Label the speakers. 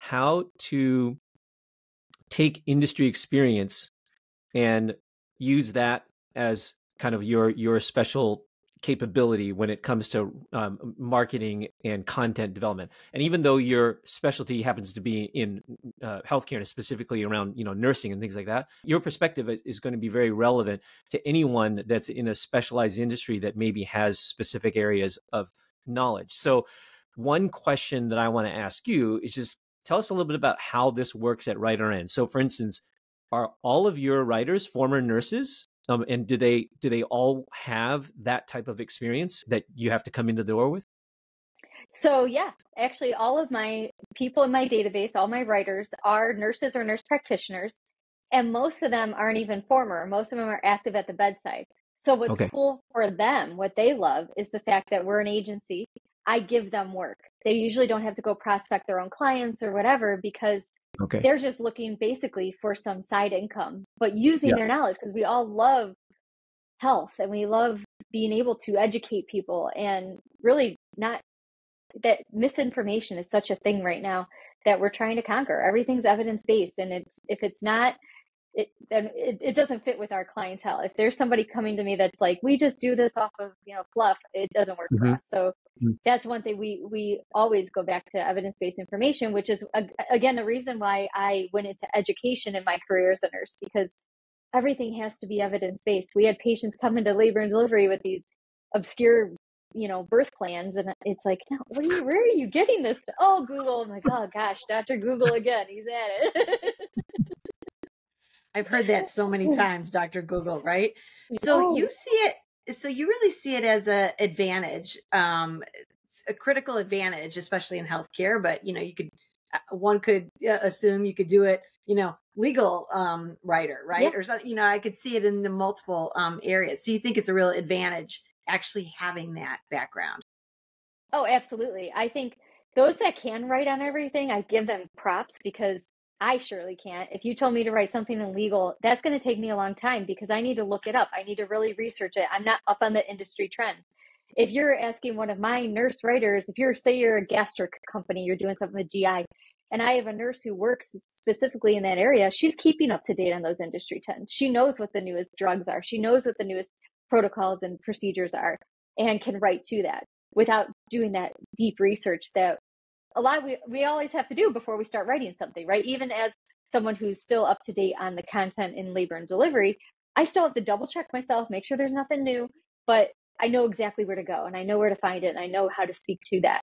Speaker 1: how to take industry experience and use that as kind of your special capability when it comes to marketing and content development. And even though your specialty happens to be in healthcare and specifically around nursing and things like that, your perspective is going to be very relevant to anyone that's in a specialized industry that maybe has specific areas of knowledge. So one question that I want to ask you is just tell us a little bit about how this works at Writer N. So for instance, are all of your writers former nurses? And do they all have that type of experience that you have to come into the door with?
Speaker 2: So yeah, actually all of my people in my database, all my writers are nurses or nurse practitioners, and most of them aren't even former. Most of them are active at the bedside. So what's
Speaker 1: Okay.
Speaker 2: cool for them, what they love is the fact that we're an agency. I give them work. They usually don't have to go prospect their own clients or whatever because
Speaker 1: Okay.
Speaker 2: they're just looking basically for some side income, but using
Speaker 1: Yeah.
Speaker 2: their knowledge because we all love health and we love being able to educate people and really not that misinformation is such a thing right now that we're trying to conquer. Everything's evidence-based, and if it's not, then it doesn't fit with our clientele. If there's somebody coming to me that's like, we just do this off of fluff, it doesn't work for
Speaker 1: Mm-hmm.
Speaker 2: us. So that's one thing we always go back to evidence-based information, which is again the reason why I went into education in my career as a nurse, because everything has to be evidence-based. We had patients come into labor and delivery with these obscure birth plans, and it's like, no, where are you getting this? Oh, Google. I'm like, oh gosh, Dr. Google again, he's at it.
Speaker 3: I've heard that so many times, Dr. Google, right? So
Speaker 2: Oh.
Speaker 3: you see it, so you really see it as an advantage, it's a critical advantage, especially in healthcare. But one could assume you could do it, legal writer, right?
Speaker 2: Yeah.
Speaker 3: Or so, I could see it in the multiple areas. So you think it's a real advantage actually having that background?
Speaker 2: Oh, absolutely. I think those that can write on everything, I give them props because I surely can't. If you told me to write something in legal, that's going to take me a long time because I need to look it up. I need to really research it. I'm not up on the industry trends. If you're asking one of my nurse writers, if say you're a gastric company, you're doing something with GI, and I have a nurse who works specifically in that area, she's keeping up to date on those industry trends. She knows what the newest drugs are. She knows what the newest protocols and procedures are and can write to that without doing that deep research that a lot of we always have to do before we start writing something, right? Even as someone who's still up to date on the content in labor and delivery, I still have to double check myself, make sure there's nothing new, but I know exactly where to go and I know where to find it and I know how to speak to that.